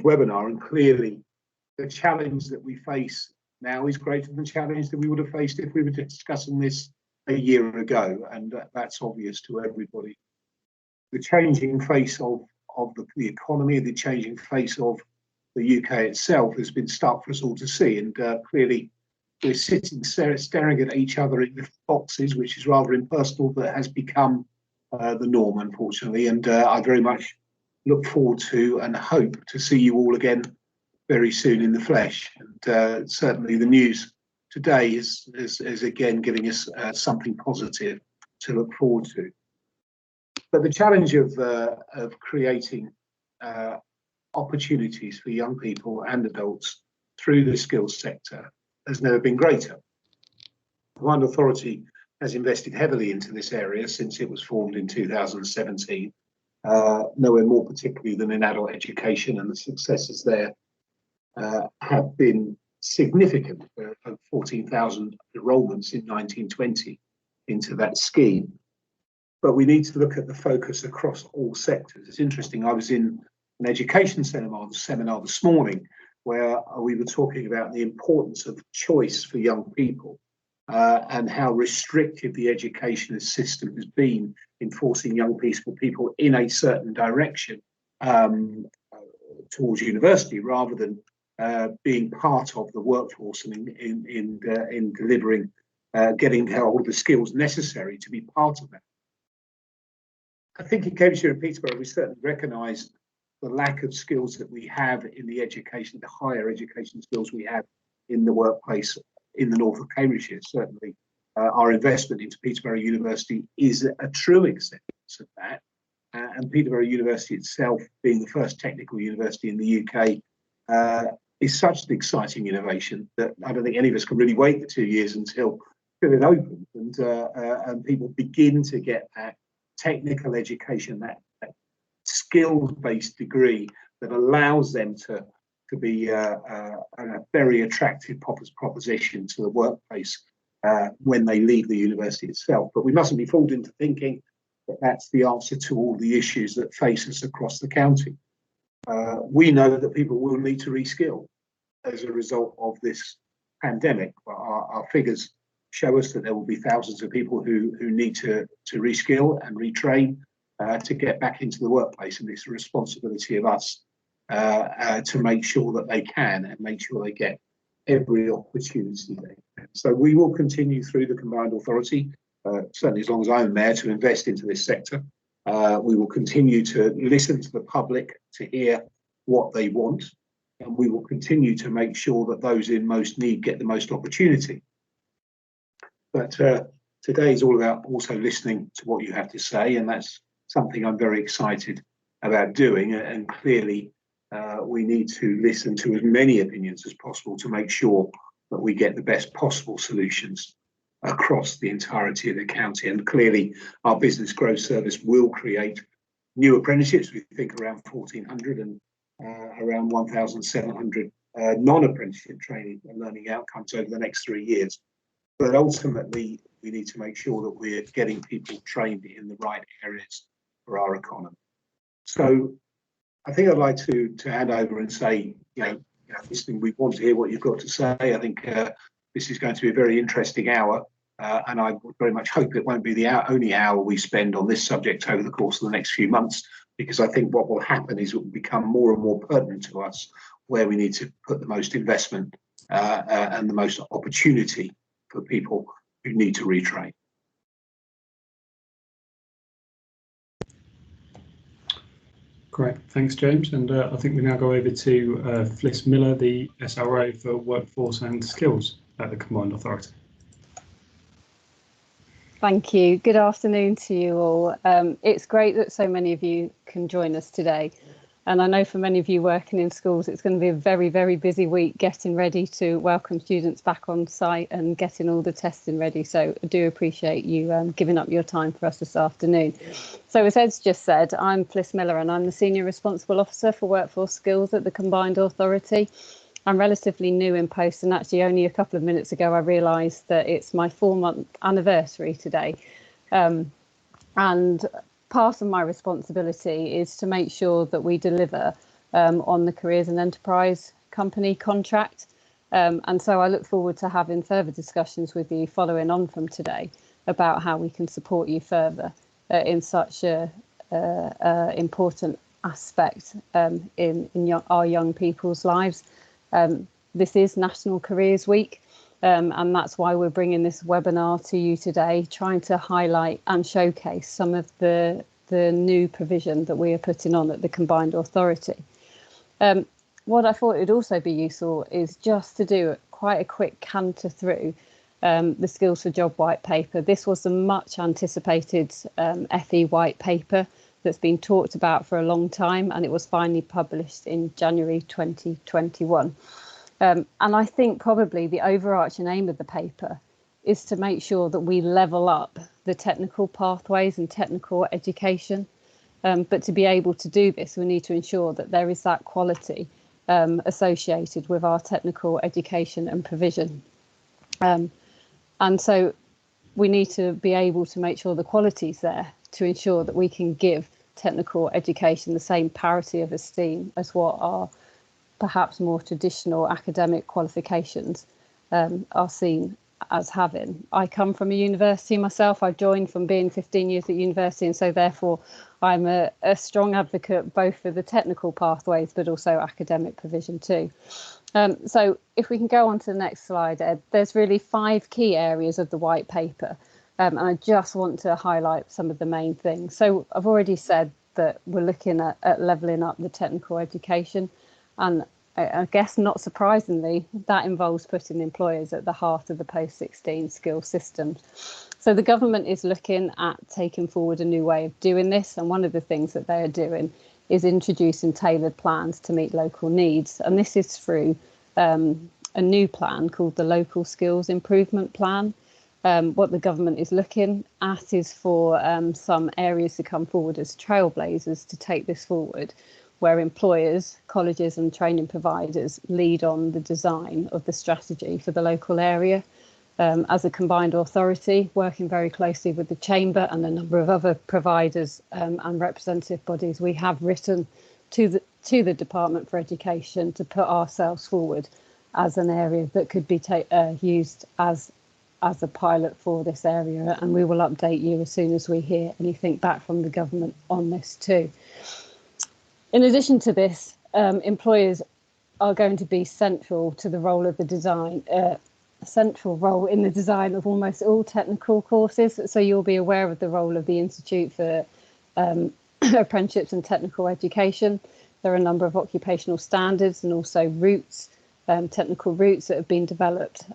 webinar, and clearly the challenge that we face now is greater than the challenge that we would have faced if we were discussing this a year ago, and that's obvious to everybody. The changing face of the economy, the changing face of the UK itself has been stark for us all to see, and clearly we're sitting staring at each other in the boxes, which is rather impersonal, but has become the norm, unfortunately. And I very much look forward to and hope to see you all again very soon in the flesh. And certainly the news today is again giving us something positive to look forward to. But the challenge of creating opportunities for young people and adults through the skills sector has never been greater. The Combined Authority has invested heavily into this area since it was formed in 2017, nowhere more particularly than in adult education, and the successes there have been significant. 14,000 enrolments in 1920 into that scheme. But we need to look at the focus across all sectors. It's interesting, I was in an education seminar this morning where we were talking about the importance of choice for young people and how restrictive the education system has been in forcing young people in a certain direction towards university rather than being part of the workforce and in delivering, getting all the skills necessary to be part of that. I think in Cambridgeshire and Peterborough, we certainly recognise the lack of skills that we have in the education, the higher education skills we have in the workplace in the north of Cambridgeshire. Certainly, our investment into Peterborough University is a true acceptance of that. And Peterborough University itself, being the first technical university in the UK, is such an exciting innovation that I don't think any of us can really wait the 2 years until it opens and people begin to get that technical education, that skills-based degree that allows them to be a very attractive proposition to the workplace when they leave the university itself. But we mustn't be fooled into thinking that that's the answer to all the issues that face us across the county. We know that people will need to reskill as a result of this pandemic. Our figures show us that there will be thousands of people who need to reskill and retrain to get back into the workplace, and it's a responsibility of us to make sure that they can and make sure they get every opportunity they can. So we will continue through the Combined Authority, certainly as long as I'm there, to invest into this sector. We will continue to listen to the public to hear what they want, and we will continue to make sure that those in most need get the most opportunity. But today is all about also listening to what you have to say, and that's something I'm very excited about doing. And clearly, we need to listen to as many opinions as possible to make sure that we get the best possible solutions across the entirety of the county. And clearly, our business growth service will create new apprenticeships. We think around 1,400 and around 1,700 non-apprenticeship training and learning outcomes over the next 3 years. But ultimately, we need to make sure that we're getting people trained in the right areas for our economy. So I think I'd like to hand over and say, listening, we want to hear what you've got to say. I think this is going to be a very interesting hour, and I very much hope it won't be the only hour we spend on this subject over the course of the next few months, because I think what will happen is it will become more and more pertinent to us where we need to put the most investment and the most opportunity for people who need to retrain. Great, thanks James, and I think we now go over to Fliss Miller, the SRO for Workforce and Skills at the Combined Authority. Thank you. Good afternoon to you all. It's great that so many of you can join us today. And I know for many of you working in schools, it's going to be a very, very busy week getting ready to welcome students back on site and getting all the testing ready. So I do appreciate you giving up your time for us this afternoon. So as Ed's just said, I'm Fliss Miller and I'm the Senior Responsible Officer for Workforce Skills at the Combined Authority. I'm relatively new in post, and actually only a couple of minutes ago I realised that it's my 4-month anniversary today. And part of my responsibility is to make sure that we deliver on the Careers and Enterprise Company contract. And so I look forward to having further discussions with you following on from today about how we can support you further in such a important aspect in our young people's lives. This is National Careers Week, and that's why we're bringing this webinar to you today, trying to highlight and showcase some of the new provision that we are putting on at the Combined Authority. What I thought would also be useful is just to do quite a quick canter through the Skills for Job White Paper. This was the much anticipated FE White Paper that's been talked about for a long time, and it was finally published in January 2021. And I think probably the overarching aim of the paper is to make sure that we level up the technical pathways and technical education. But to be able to do this, we need to ensure that there is that quality associated with our technical education and provision. And so we need to be able to make sure the quality is there to ensure that we can give technical education the same parity of esteem as what are perhaps more traditional academic qualifications are seen as having. I come from a university myself. I joined from being 15 years at university, and so therefore I'm a strong advocate both for the technical pathways but also academic provision too. So if we can go on to the next slide, Ed, there's really 5 key areas of the white paper, and I just want to highlight some of the main things. So I've already said that we're looking at levelling up the technical education, and I guess not surprisingly, that involves putting employers at the heart of the post-16 skills systems. So the government is looking at taking forward a new way of doing this, and one of the things that they are doing is introducing tailored plans to meet local needs, and this is through a new plan called the Local Skills Improvement Plan. What the government is looking at is for some areas to come forward as trailblazers to take this forward, where employers, colleges and training providers lead on the design of the strategy for the local area. As a combined authority, working very closely with the Chamber and a number of other providers and representative bodies, we have written to the Department for Education to put ourselves forward as an area that could be used as a pilot for this area, and we will update you as soon as we hear anything back from the government on this too. In addition to this, employers are going to be central to the role of the design, central role in the design of almost all technical courses. So you'll be aware of the role of the Institute for Apprenticeships and Technical Education. There are a number of occupational standards and also routes, technical routes that have been developed.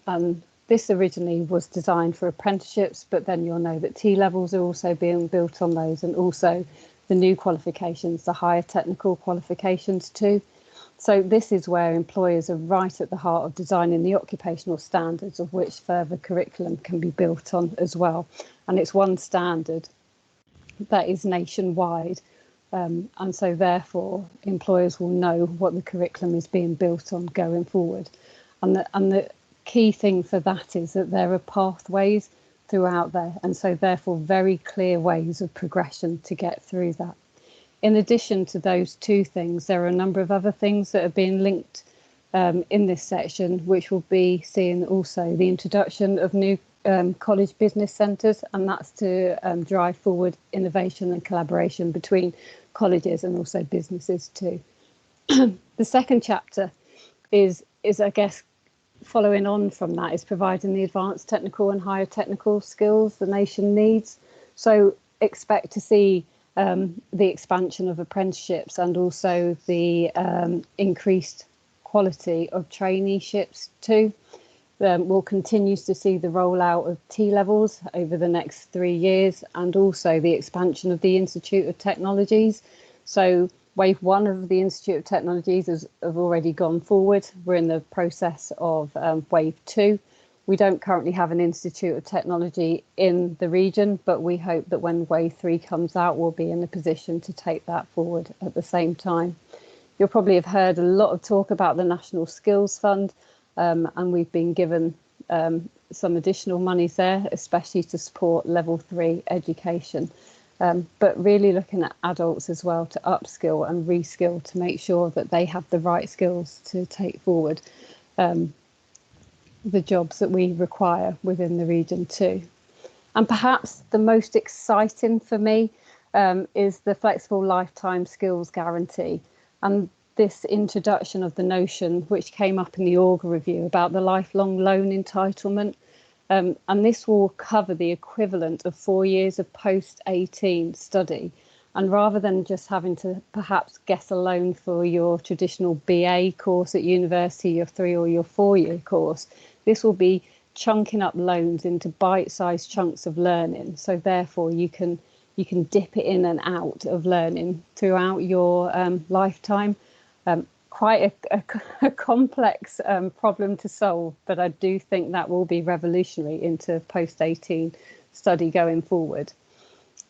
This originally was designed for apprenticeships, but then you'll know that T-levels are also being built on those, and also the new qualifications, the higher technical qualifications too. So this is where employers are right at the heart of designing the occupational standards of which further curriculum can be built on as well. And it's one standard that is nationwide. And so therefore employers will know what the curriculum is being built on going forward. And the key thing for that is that there are pathways throughout there, and so therefore very clear ways of progression to get through that. In addition to those 2 things, there are a number of other things that are being linked in this section, which will be seeing also the introduction of new college business centres, and that's to drive forward innovation and collaboration between colleges and also businesses too. The second chapter is I guess, following on from that, is providing the advanced technical and higher technical skills the nation needs. So expect to see the expansion of apprenticeships and also the increased quality of traineeships too. We'll continue to see the rollout of T-levels over the next 3 years, and also the expansion of the Institute of Technologies. So Wave 1 of the Institute of Technologies have already gone forward. We're in the process of Wave 2. We don't currently have an Institute of Technology in the region, but we hope that when Wave 3 comes out, we'll be in a position to take that forward at the same time. You'll probably have heard a lot of talk about the National Skills Fund, and we've been given some additional monies there, especially to support level 3 education. but really looking at adults as well to upskill and reskill to make sure that they have the right skills to take forward the jobs that we require within the region too. And perhaps the most exciting for me is the flexible lifetime skills guarantee, and this introduction of the notion which came up in the Augur review about the lifelong loan entitlement. And this will cover the equivalent of 4 years of post-18 study. And rather than just having to perhaps get a loan for your traditional BA course at university, your 3 or your 4 year course, this will be chunking up loans into bite-sized chunks of learning. So therefore you can dip it in and out of learning throughout your lifetime. Quite a complex problem to solve, but I do think that will be revolutionary into post-18 study going forward.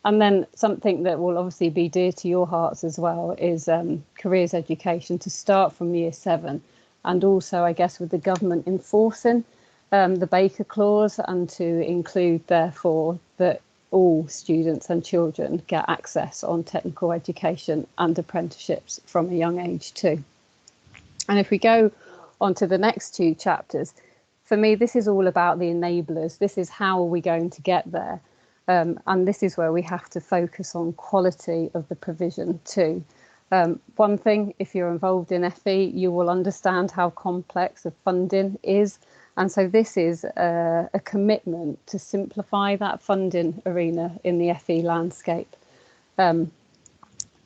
And then something that will obviously be dear to your hearts as well is careers education to start from year 7, and also I guess with the government enforcing the Baker Clause, and to include therefore that all students and children get access on technical education and apprenticeships from a young age too. And if we go on to the next 2 chapters, for me this is all about the enablers. This is how are we going to get there, and this is where we have to focus on quality of the provision too. One thing, if you're involved in FE, you will understand how complex the funding is. And so this is a commitment to simplify that funding arena in the FE landscape, and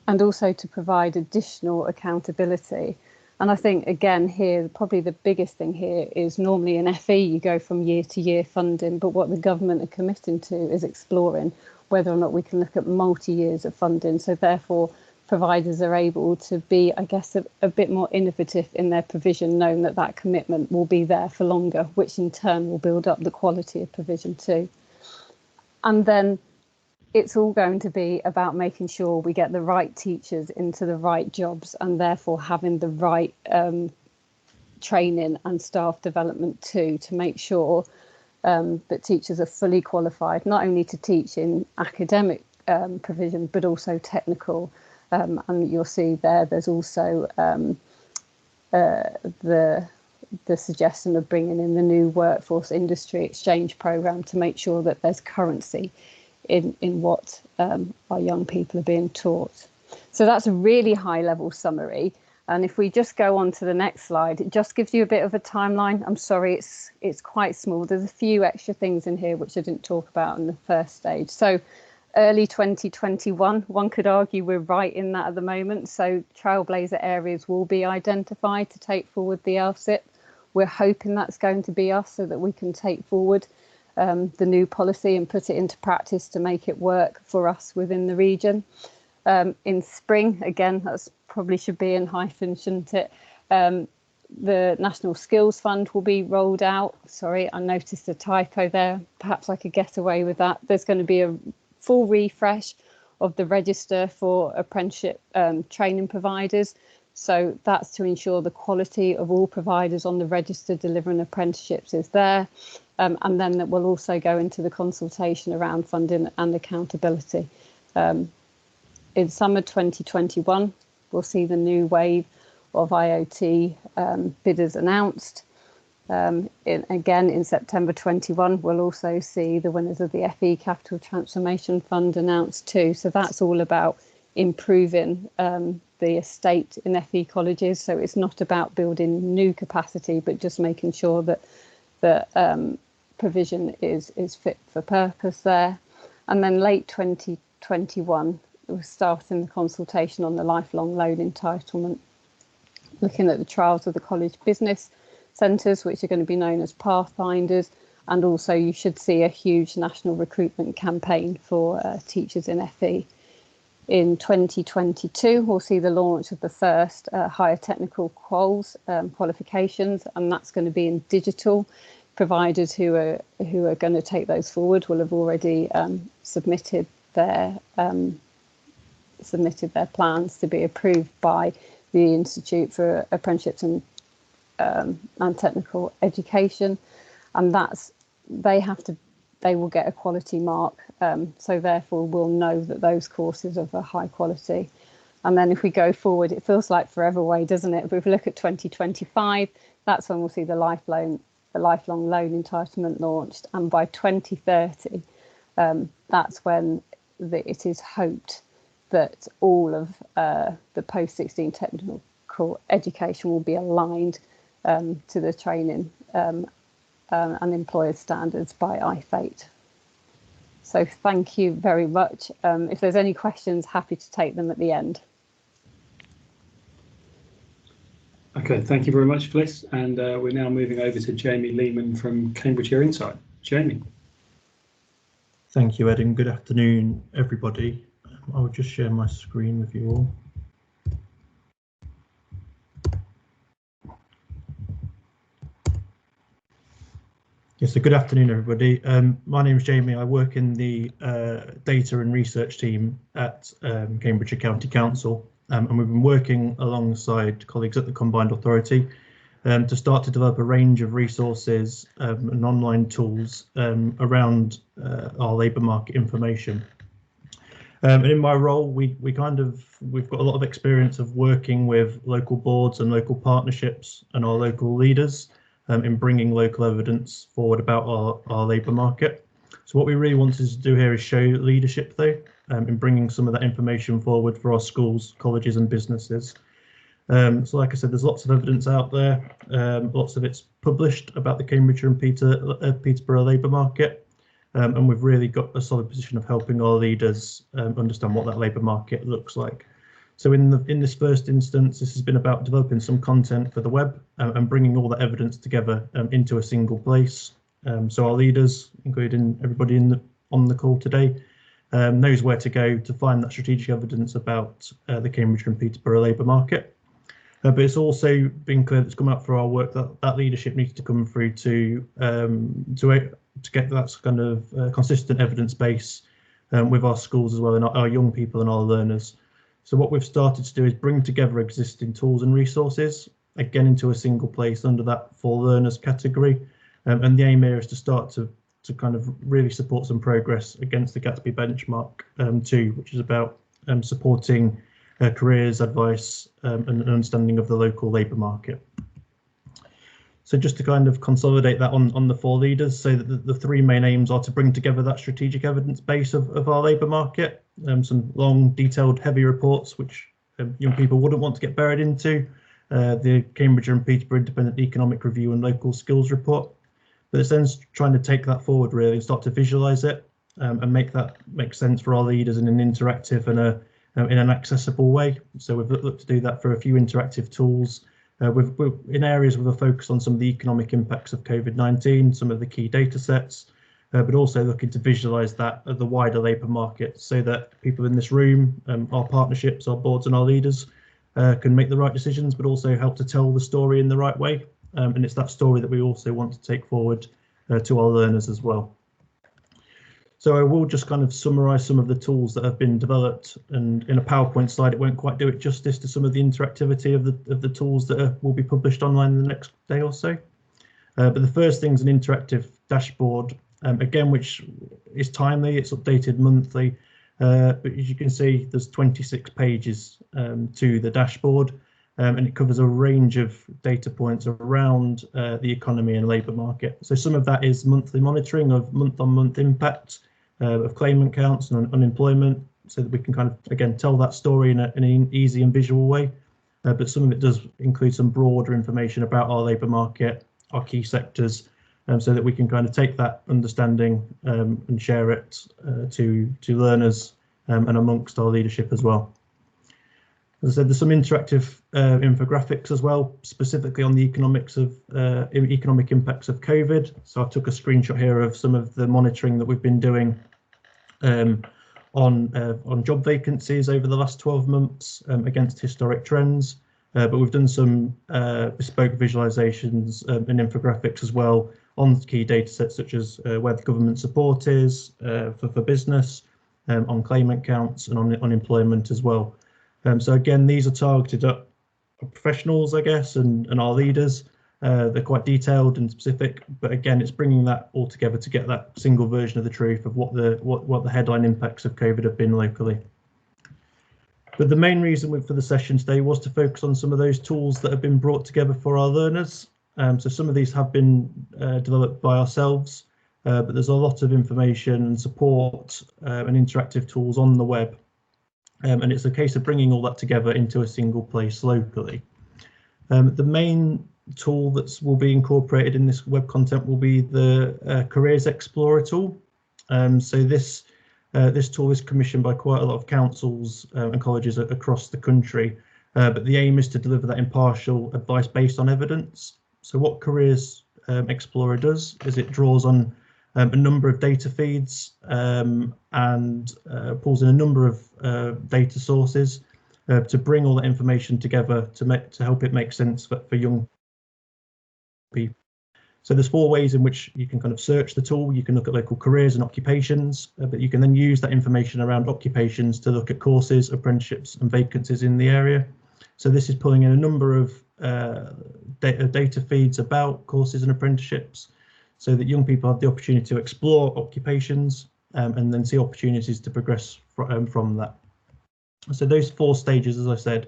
also to provide additional accountability. And I think, again, here, probably the biggest thing here is normally in FE, you go from year to year funding, but what the government are committing to is exploring whether or not we can look at multi-years of funding. So therefore, providers are able to be, I guess, a bit more innovative in their provision, knowing that that commitment will be there for longer, which in turn will build up the quality of provision too. And then it's all going to be about making sure we get the right teachers into the right jobs, and therefore having the right training and staff development too, to make sure that teachers are fully qualified, not only to teach in academic provision, but also technical. And you'll see there's also the suggestion of bringing in the new workforce industry exchange programme to make sure that there's currency in what our young people are being taught. So that's a really high level summary. And if we just go on to the next slide, it just gives you a bit of a timeline. I'm sorry, it's quite small. There's a few extra things in here which I didn't talk about in the first stage. So early 2021, one could argue we're right in that at the moment. So trailblazer areas will be identified to take forward the LSIP. We're hoping that's going to be us so that we can take forward the new policy and put it into practice to make it work for us within the region. In spring, again, that's probably should be in hyphen, shouldn't it? The National Skills Fund will be rolled out. Sorry, I noticed a typo there. Perhaps I could get away with that. There's going to be a full refresh of the register for apprenticeship training providers. So that's to ensure the quality of all providers on the register delivering apprenticeships is there. And then that will also go into the consultation around funding and accountability. In summer 2021, we'll see the new wave of IoT bidders announced. Again, in September 21, we'll also see the winners of the FE Capital Transformation Fund announced too. So that's all about improving the estate in FE colleges. So it's not about building new capacity, but just making sure that the provision is fit for purpose there. And then late 2021, we're starting the consultation on the lifelong loan entitlement, looking at the trials of the college business centres, which are going to be known as pathfinders, and also you should see a huge national recruitment campaign for teachers in FE. In 2022, we'll see the launch of the first higher technical qualifications, and that's going to be in digital. Providers who are going to take those forward will have already submitted their plans to be approved by the Institute for Apprenticeships and Technical Education, and they have to they will get a quality mark. So therefore we'll know that those courses are of a high quality. And then if we go forward, it feels like forever away, doesn't it? But if we look at 2025, that's when we'll see the lifelong loan entitlement launched. And by 2030, that's when it is hoped that all of the post-16 technical education will be aligned to the training and employer standards by I8. So thank you very much. If there's any questions, happy to take them at the end. Okay, thank you very much, Fliss. And we're now moving over to Jamie Lehman from Cambridgeshire Insight. Jamie. Thank you, Ed, and good afternoon, everybody. I'll just share my screen with you all. Yes, so good afternoon, everybody. My name is Jamie. I work in the data and research team at Cambridgeshire County Council, and we've been working alongside colleagues at the Combined Authority to start to develop a range of resources and online tools around our labour market information. And in my role, we've got a lot of experience of working with local boards and local partnerships and our local leaders in bringing local evidence forward about our labour market. So what we really wanted to do here is show leadership, though, in bringing some of that information forward for our schools, colleges and businesses. So like I said, there's lots of evidence out there, lots of it's published about the Cambridgeshire and Peterborough labour market, and we've really got a solid position of helping our leaders understand what that labour market looks like. So in this first instance, this has been about developing some content for the web and bringing all the evidence together into a single place. So our leaders, including everybody on the call today, knows where to go to find that strategic evidence about the Cambridgeshire and Peterborough labour market. But it's also been clear that's come out for our work that leadership needs to come through to get that kind of consistent evidence base with our schools as well, and our young people and our learners. So what we've started to do is bring together existing tools and resources, again into a single place under that for learners category. And the aim here is to start to kind of really support some progress against the Gatsby benchmark too, which is about supporting careers, advice and an understanding of the local labour market. So just to kind of consolidate that on the four leaders, so that the three main aims are to bring together that strategic evidence base of our labour market, some long, detailed, heavy reports, which young people wouldn't want to get buried into, the Cambridgeshire and Peterborough Independent Economic Review and Local Skills Report. But it's then trying to take that forward really and start to visualise it and make that make sense for our leaders in an interactive and in an accessible way. So we've looked to do that for a few interactive tools. We're in areas with a focus on some of the economic impacts of COVID-19, some of the key data sets, but also looking to visualise that at the wider labour market so that people in this room, our partnerships, our boards and our leaders can make the right decisions, but also help to tell the story in the right way. And it's that story that we also want to take forward to our learners as well. So I will just kind of summarise some of the tools that have been developed, and in a PowerPoint slide it won't quite do it justice to some of the interactivity of the tools that will be published online in the next day or so. But the first thing is an interactive dashboard, again, which is timely, it's updated monthly, but as you can see there's 26 pages to the dashboard, and it covers a range of data points around the economy and labour market. So some of that is monthly monitoring of month-on-month impact of claimant counts and unemployment, so that we can kind of, again, tell that story in an easy and visual way. But some of it does include some broader information about our labour market, our key sectors, so that we can kind of take that understanding and share it to learners and amongst our leadership as well. As I said, there's some interactive infographics as well, specifically on the economic impacts of COVID. So I took a screenshot here of some of the monitoring that we've been doing on job vacancies over the last 12 months against historic trends. But we've done some bespoke visualizations and infographics as well on key data sets such as where the government support is for business, on claimant counts and on unemployment as well. So again, these are targeted at professionals, I guess, and our leaders, They're quite detailed and specific, but again, it's bringing that all together to get that single version of the truth of what the headline impacts of COVID have been locally. But the main reason for the session today was to focus on some of those tools that have been brought together for our learners. So some of these have been developed by ourselves, but there's a lot of information and support and interactive tools on the web. And it's a case of bringing all that together into a single place locally. The main tool that will be incorporated in this web content will be the Careers Explorer tool. So this tool is commissioned by quite a lot of councils and colleges across the country, but the aim is to deliver that impartial advice based on evidence. So what Careers Explorer does is it draws on a number of data feeds and pulls in a number of data sources to bring all that information together to help it make sense for young people. So there's 4 ways in which you can kind of search the tool. You can look at local careers and occupations, but you can then use that information around occupations to look at courses, apprenticeships and vacancies in the area. So this is pulling in a number of data feeds about courses and apprenticeships so that young people have the opportunity to explore occupations and then see opportunities to progress from that. So those 4 stages, as I said,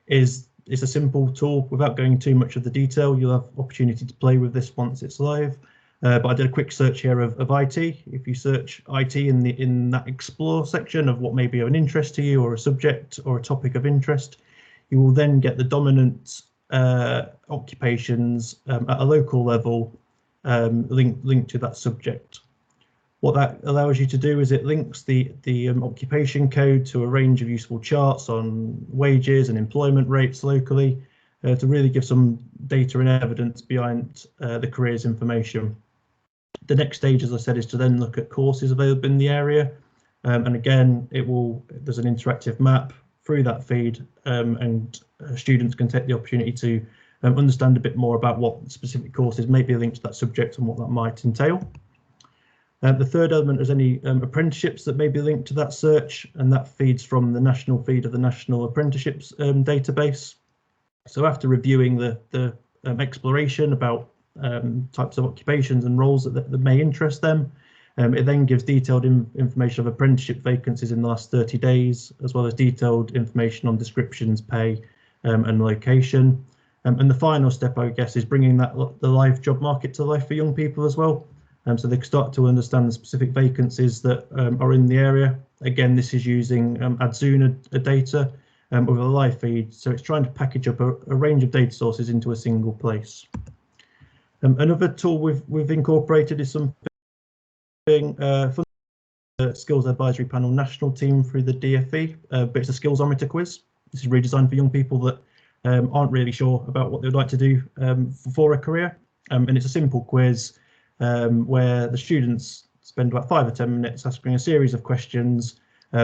it's a simple tool. Without going too much of the detail, you'll have opportunity to play with this once it's live. But I did a quick search here of IT. If you search IT in that explore section of what may be of an interest to you or a subject or a topic of interest, you will then get the dominant occupations at a local level linked to that subject. What that allows you to do is it links the occupation code to a range of useful charts on wages and employment rates locally to really give some data and evidence behind the careers information. The next stage, as I said, is to then look at courses available in the area. And again, there's an interactive map through that feed and students can take the opportunity to understand a bit more about what specific courses may be linked to that subject and what that might entail. The third element is any apprenticeships that may be linked to that search, and that feeds from the national feed of the National Apprenticeships database. So after reviewing the exploration about types of occupations and roles that may interest them, it then gives detailed information of apprenticeship vacancies in the last 30 days, as well as detailed information on descriptions, pay and location. And the final step, I guess, is bringing the live job market to life for young people as well. So they can start to understand the specific vacancies that are in the area. Again, this is using Adzuna data with a live feed. So it's trying to package up a range of data sources into a single place. Another tool we've incorporated is something from the Skills Advisory Panel National Team through the DFE, but it's a skillsometer quiz. This is redesigned for young people that aren't really sure about what they'd like to do for a career. And it's a simple quiz where the students spend about 5 or 10 minutes asking a series of questions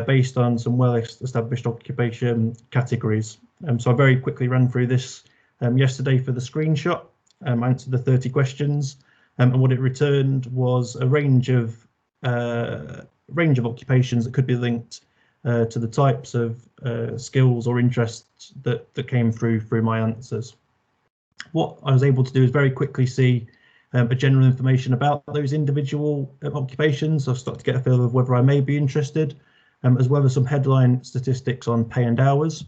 based on some well-established occupation categories. So I very quickly ran through this yesterday for the screenshot, answered the 30 questions, and what it returned was a range of occupations that could be linked to the types of skills or interests that came through my answers. What I was able to do is very quickly see a general information about those individual occupations. So I started to get a feel of whether I may be interested, as well as some headline statistics on pay and hours.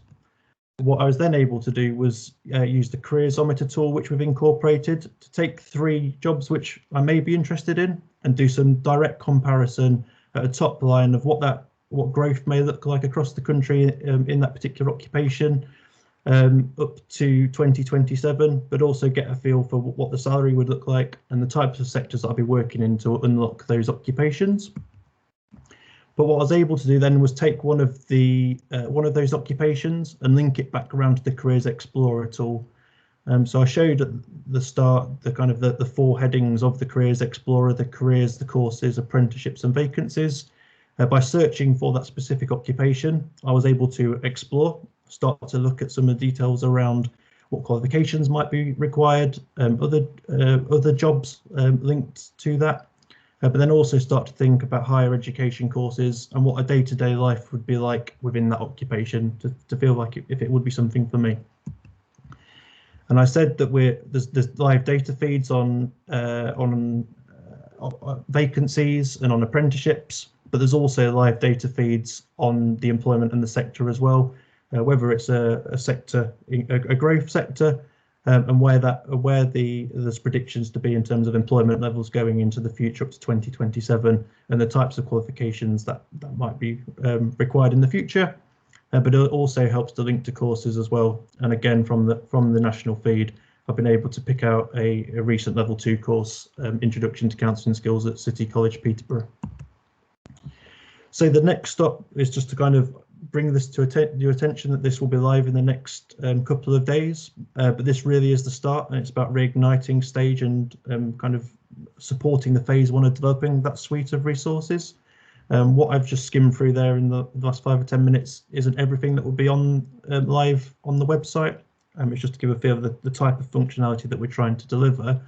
What I was then able to do was use the Careersometer tool, which we've incorporated, to take 3 jobs which I may be interested in and do some direct comparison at a top line of what growth may look like across the country in that particular occupation up to 2027, but also get a feel for what the salary would look like and the types of sectors that I'll be working in to unlock those occupations. But what I was able to do then was take one of those occupations and link it back around to the Careers Explorer tool. So I showed at the start the 4 headings of the Careers Explorer: the careers, the courses, apprenticeships and vacancies. By searching for that specific occupation, I was able to explore, start to look at some of the details around what qualifications might be required, other jobs linked to that, but then also start to think about higher education courses and what a day-to-day life would be like within that occupation to feel like if it would be something for me. And I said that there's live data feeds on vacancies and on apprenticeships, but there's also live data feeds on the employment and the sector as well, whether it's a sector, a growth sector, and where there's predictions to be in terms of employment levels going into the future up to 2027, and the types of qualifications that might be required in the future. But it also helps to link to courses as well. And again, from the national feed, I've been able to pick out a recent level 2 course, Introduction to Counselling Skills at City College, Peterborough. So the next stop is just to kind of bring this to your attention that this will be live in the next couple of days. But this really is the start, and it's about reigniting stage and kind of supporting the phase 1 of developing that suite of resources. What I've just skimmed through there in the last 5 or 10 minutes isn't everything that will be on live on the website. It's just to give a feel of the type of functionality that we're trying to deliver.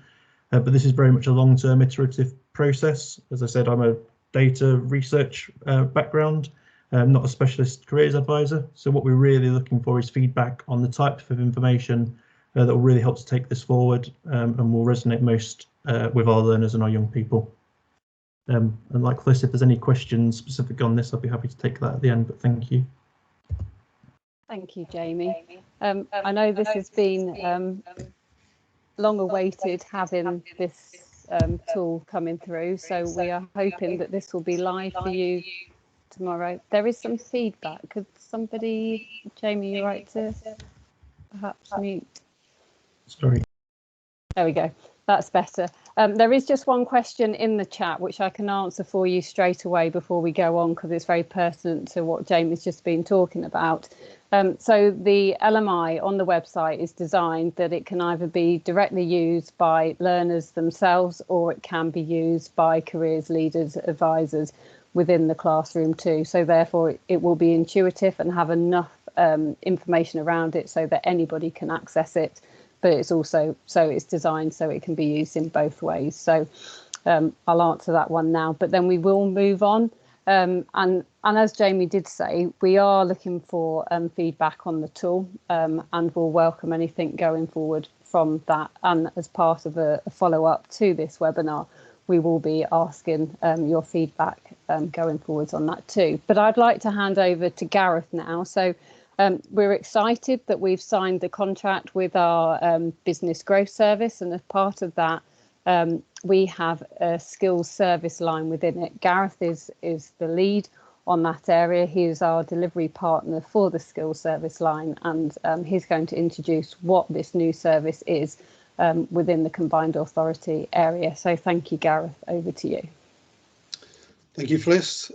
But this is very much a long-term iterative process. As I said, I'm a data research background, not a specialist careers advisor. So what we're really looking for is feedback on the type of information that will really help to take this forward and will resonate most with our learners and our young people. And like Fliss, if there's any questions specific on this, I'll be happy to take that at the end, but thank you. Thank you, Jamie. I know this has been long awaited, having this tool coming through, so we are hoping that this will be live for you tomorrow. There is some feedback. Could somebody, Jamie, you're right to perhaps mute? Sorry. There we go. That's better. There is just one question in the chat which I can answer for you straight away before we go on, because it's very pertinent to what Jamie's just been talking about. So the LMI on the website is designed that it can either be directly used by learners themselves, or it can be used by careers leaders, advisors within the classroom too. So therefore it will be intuitive and have enough information around it so that anybody can access it. But it's also it's designed so it can be used in both ways. So I'll answer that one now, but then we will move on. And as Jamie did say, we are looking for feedback on the tool, and we'll welcome anything going forward from that. And as part of a follow-up to this webinar, we will be asking your feedback going forwards on that too. But I'd like to hand over to Gareth now. So we're excited that we've signed the contract with our business growth service, and as part of that, we have a skills service line within it. Gareth is the lead on that area. He is our delivery partner for the skills service line, and he's going to introduce what this new service is within the combined authority area. So thank you, Gareth. Over to you. Thank you, Fliss.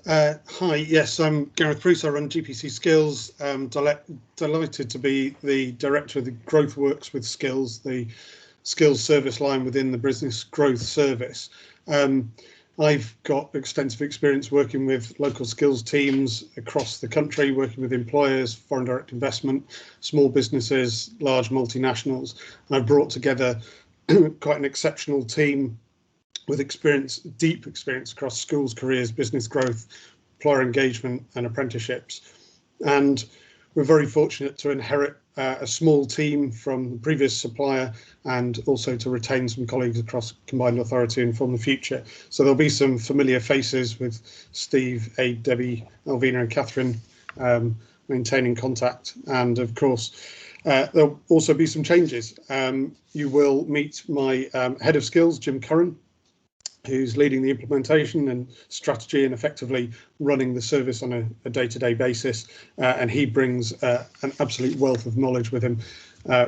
Hi, yes, I'm Gareth Preece. I run GPC Skills. Delighted to be the director of the Growth Works with Skills, the skills service line within the business growth service. I've got extensive experience working with local skills teams across the country, working with employers, foreign direct investment, small businesses, large multinationals. And I've brought together quite an exceptional team with deep experience across schools, careers, business growth, employer engagement and apprenticeships. And we're very fortunate to inherit a small team from the previous supplier, and also to retain some colleagues across combined authority and from the future. So there'll be some familiar faces with Steve, Aid, Debbie, Alvina and Catherine maintaining contact. And of course, there'll also be some changes. You will meet my head of skills, Jim Curran, who's leading the implementation and strategy and effectively running the service on a day-to-day basis. And he brings an absolute wealth of knowledge with him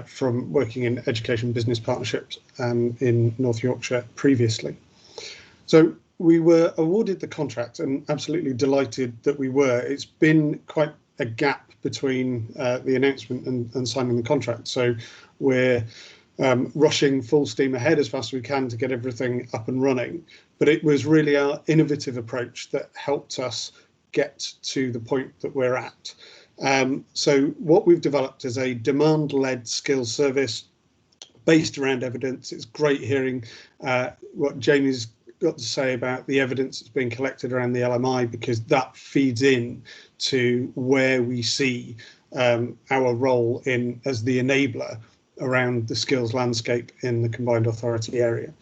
from working in education business partnerships in North Yorkshire previously. So we were awarded the contract, and absolutely delighted that we were. It's been quite a gap between the announcement and signing the contract. So we're rushing full steam ahead as fast as we can to get everything up and running. But it was really our innovative approach that helped us get to the point that we're at. So what we've developed is a demand-led skills service based around evidence. It's great hearing what Jamie's got to say about the evidence that's being collected around the LMI, because that feeds in to where we see our role as the enabler around the skills landscape in the combined authority area.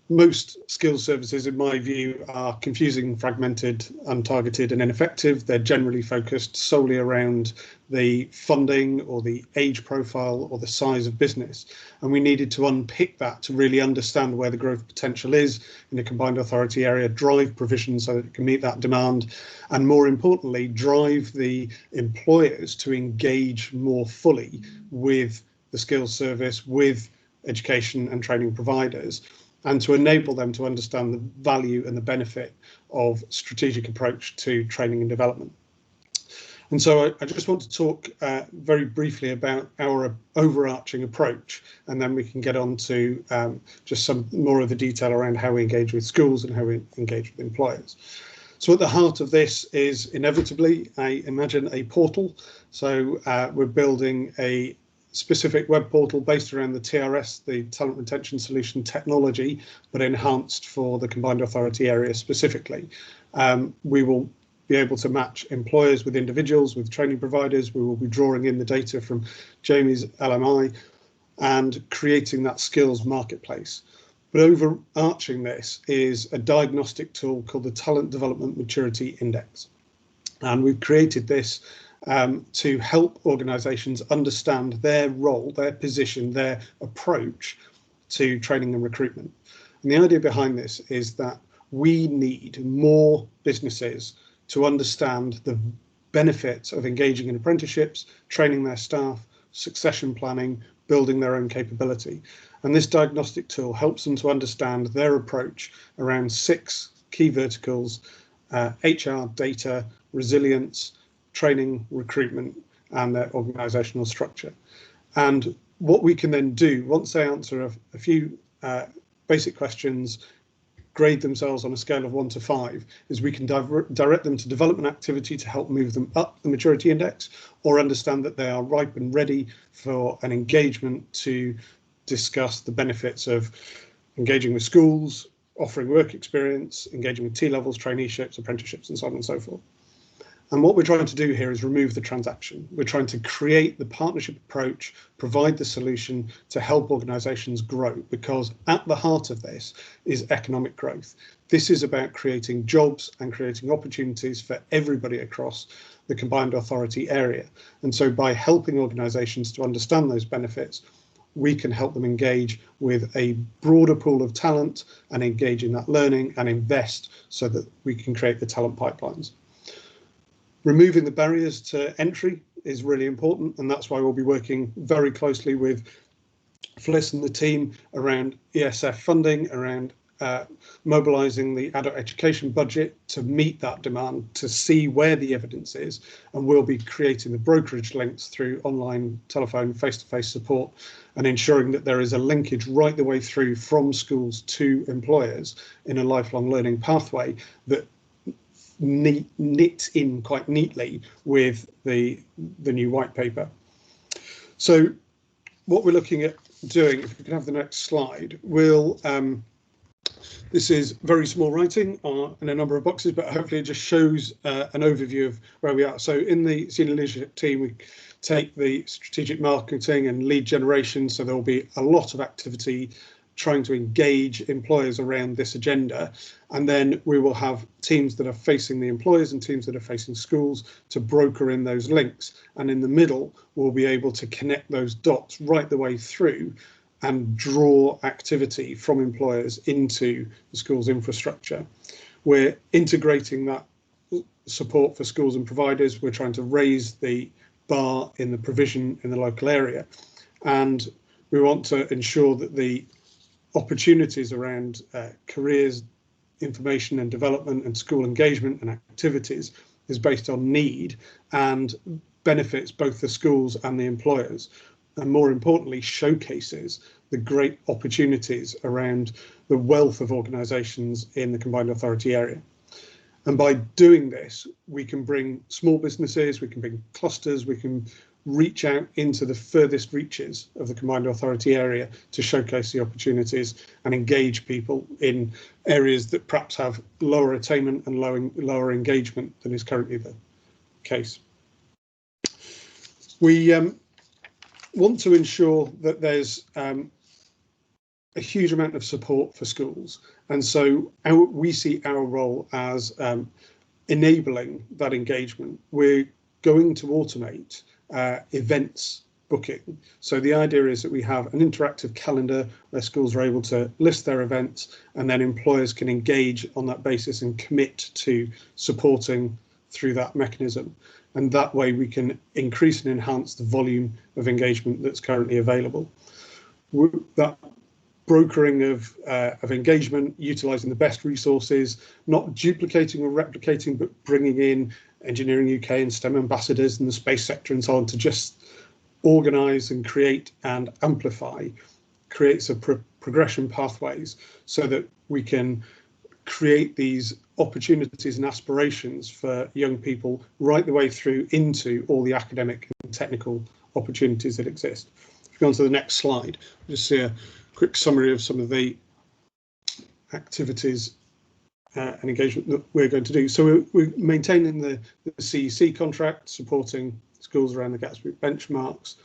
Most skills services, in my view, are confusing, fragmented, untargeted and ineffective. They're generally focused solely around the funding or the age profile or the size of business. And we needed to unpick that to really understand where the growth potential is in a combined authority area, drive provision so that it can meet that demand, and more importantly, drive the employers to engage more fully with the skills service, with education and training providers, and to enable them to understand the value and the benefit of strategic approach to training and development. And so I just want to talk very briefly about our overarching approach, and then we can get on to just some more of the detail around how we engage with schools and how we engage with employers. So at the heart of this is inevitably, I imagine, a portal. So we're building a specific web portal based around the TRS, the Talent Retention Solution technology, but enhanced for the combined authority area specifically. We will be able to match employers with individuals, with training providers. We will be drawing in the data from Jamie's LMI and creating that skills marketplace. But overarching this is a diagnostic tool called the Talent Development Maturity Index. And we've created this to help organisations understand their role, their position, their approach to training and recruitment. And the idea behind this is that we need more businesses to understand the benefits of engaging in apprenticeships, training their staff, succession planning, building their own capability. And this diagnostic tool helps them to understand their approach around 6 key verticals: HR, data, resilience, training, recruitment, and their organisational structure. And what we can then do, once they answer a few basic questions, grade themselves on a scale of 1 to 5, is we can direct them to development activity to help move them up the maturity index, or understand that they are ripe and ready for an engagement to discuss the benefits of engaging with schools, offering work experience, engaging with T-levels, traineeships, apprenticeships, and so on and so forth. And what we're trying to do here is remove the transaction. We're trying to create the partnership approach, provide the solution to help organisations grow, because at the heart of this is economic growth. This is about creating jobs and creating opportunities for everybody across the combined authority area. And so by helping organisations to understand those benefits, we can help them engage with a broader pool of talent and engage in that learning and invest so that we can create the talent pipelines. Removing the barriers to entry is really important, and that's why we'll be working very closely with Fliss and the team around ESF funding, around mobilising the adult education budget to meet that demand, to see where the evidence is, and we'll be creating the brokerage links through online, telephone, face-to-face support, and ensuring that there is a linkage right the way through from schools to employers in a lifelong learning pathway that knit in quite neatly with the new white paper. So what we're looking at doing, if we can have the next slide, we'll this is very small writing in a number of boxes, but hopefully it just shows an overview of where we are. So in the senior leadership team, we take the strategic marketing and lead generation, so there will be a lot of activity trying to engage employers around this agenda, and then we will have teams that are facing the employers and teams that are facing schools to broker in those links, and in the middle we'll be able to connect those dots right the way through and draw activity from employers into the school's infrastructure. We're integrating that support for schools and providers. We're trying to raise the bar in the provision in the local area, and we want to ensure that the opportunities around careers, information and development and school engagement and activities is based on need and benefits both the schools and the employers, and more importantly showcases the great opportunities around the wealth of organisations in the combined authority area. And by doing this, we can bring small businesses, we can bring clusters, we can reach out into the furthest reaches of the combined authority area to showcase the opportunities and engage people in areas that perhaps have lower attainment and lower engagement than is currently the case. We want to ensure that there's a huge amount of support for schools, and so we see our role as enabling that engagement. We're going to automate events booking. So the idea is that we have an interactive calendar where schools are able to list their events, and then employers can engage on that basis and commit to supporting through that mechanism. And that way we can increase and enhance the volume of engagement that's currently available. That brokering of engagement, utilising the best resources, not duplicating or replicating, but bringing in Engineering UK and STEM ambassadors in the space sector and so on to just organise and create and amplify, creates a progression pathways so that we can create these opportunities and aspirations for young people right the way through into all the academic and technical opportunities that exist. If we go on to the next slide, just see a quick summary of some of the activities and engagement that we're going to do. So we're maintaining the CEC contract, supporting schools around the Gatsby benchmarks,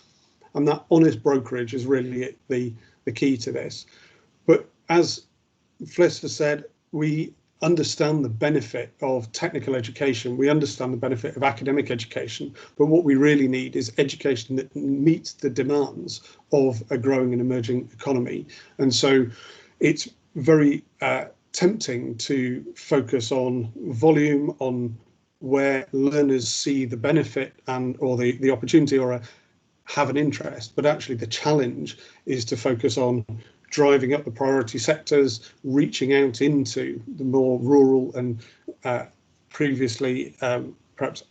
and that honest brokerage is really the key to this. But as Fliss has said, we understand the benefit of technical education, we understand the benefit of academic education, but what we really need is education that meets the demands of a growing and emerging economy. And so it's very tempting to focus on volume, on where learners see the benefit and or the opportunity or have an interest, but actually the challenge is to focus on driving up the priority sectors, reaching out into the more rural and previously perhaps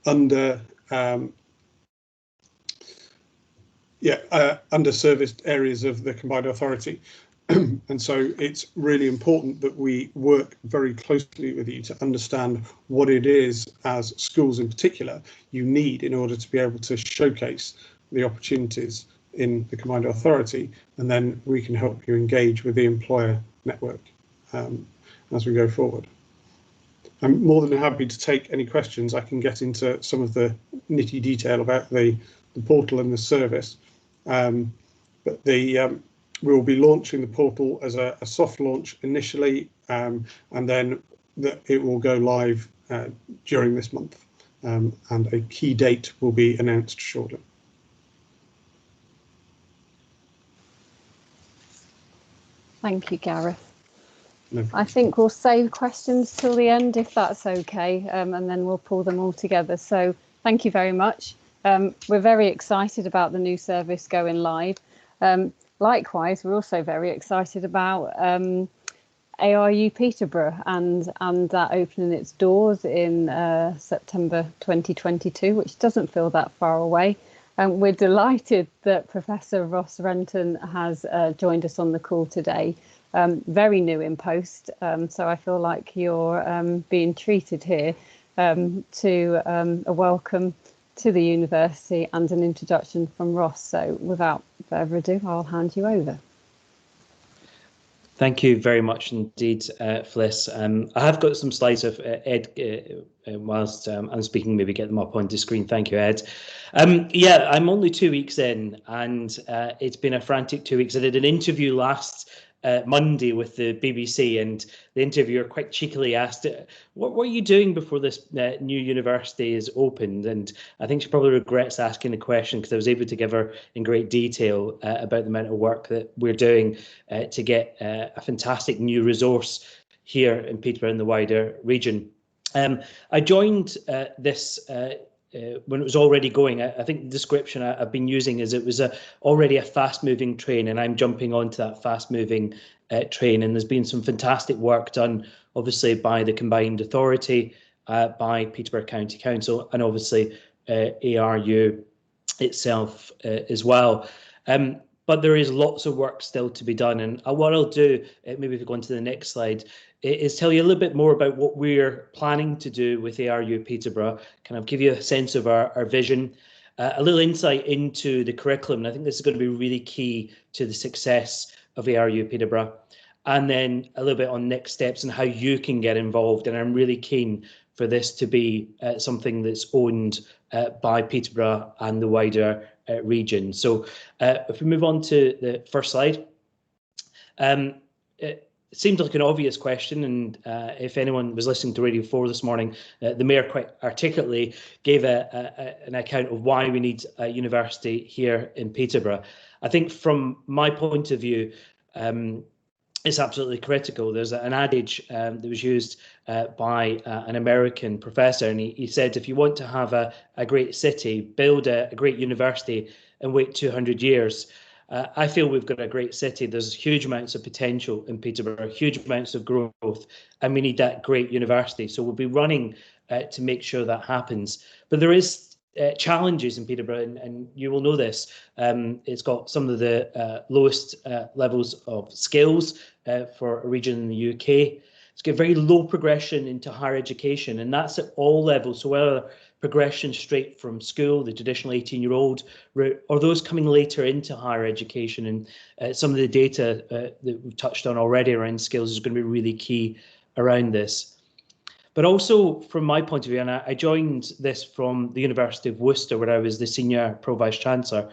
underserviced areas of the combined authority. And so it's really important that we work very closely with you to understand what it is, as schools in particular, you need in order to be able to showcase the opportunities in the combined authority, and then we can help you engage with the employer network as we go forward. I'm more than happy to take any questions. I can get into some of the nitty detail about the portal and the service, but we will be launching the portal as a soft launch initially, and then it will go live during this month, and a key date will be announced shortly. Thank you, Gareth. No I think we'll save questions till the end, if that's okay, and then we'll pull them all together. So thank you very much. We're very excited about the new service going live. Likewise, we're also very excited about ARU Peterborough and that opening its doors in September 2022, which doesn't feel that far away. We're delighted that Professor Ross Renton has joined us on the call today. Very new in post, so I feel like you're being treated here to a welcome to the university and an introduction from Ross. So without further ado, I'll hand you over. Thank you very much indeed, Fliss. I have got some slides of Ed whilst I'm speaking, maybe get them up on the screen. Thank you, Ed. Yeah, I'm only 2 weeks in, and it's been a frantic 2 weeks. I did an interview last Monday with the BBC, and the interviewer quite cheekily asked, what were you doing before this new university is opened? And I think she probably regrets asking the question, because I was able to give her in great detail about the amount of work that we're doing to get a fantastic new resource here in Peterborough and the wider region. I joined this when it was already going. I think the description I've been using is it was already a fast-moving train, and I'm jumping onto that fast-moving train. And there's been some fantastic work done, obviously, by the Combined Authority, by Peterborough County Council, and obviously ARU itself as well. But there is lots of work still to be done. And what I'll do, maybe if we go on to the next slide, is tell you a little bit more about what we're planning to do with ARU Peterborough, kind of give you a sense of our vision, a little insight into the curriculum. And I think this is going to be really key to the success of ARU Peterborough. And then a little bit on next steps and how you can get involved. And I'm really keen for this to be something that's owned by Peterborough and the wider region. So if we move on to the first slide, it seems like an obvious question, and if anyone was listening to Radio 4 this morning, the Mayor quite articulately gave an account of why we need a university here in Peterborough. I think from my point of view, it's absolutely critical. There's an adage that was used by an American professor, and he said, if you want to have a great city, build a great university and wait 200 years. I feel we've got a great city. There's huge amounts of potential in Peterborough, huge amounts of growth, and we need that great university. So we'll be running to make sure that happens. But there is challenges in Peterborough, and you will know this. It's got some of the lowest levels of skills for a region in the UK. It's got very low progression into higher education, and that's at all levels. So whether progression straight from school, the traditional 18-year-old route, or those coming later into higher education. And some of the data that we've touched on already around skills is going to be really key around this. But also from my point of view, and I joined this from the University of Worcester, where I was the Senior Pro-Vice Chancellor,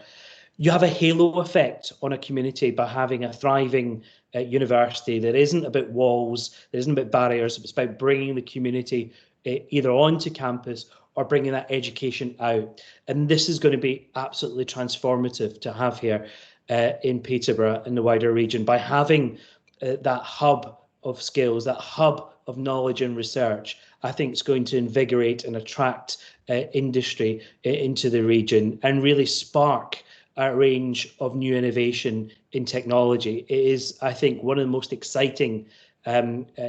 you have a halo effect on a community by having a thriving university that isn't about walls, that isn't about barriers, it's about bringing the community either onto campus or bringing that education out. And this is going to be absolutely transformative to have here in Peterborough and the wider region by having that hub of skills, that hub of knowledge and research. I think it's going to invigorate and attract industry into the region and really spark a range of new innovation in technology. It is, I think, one of the most exciting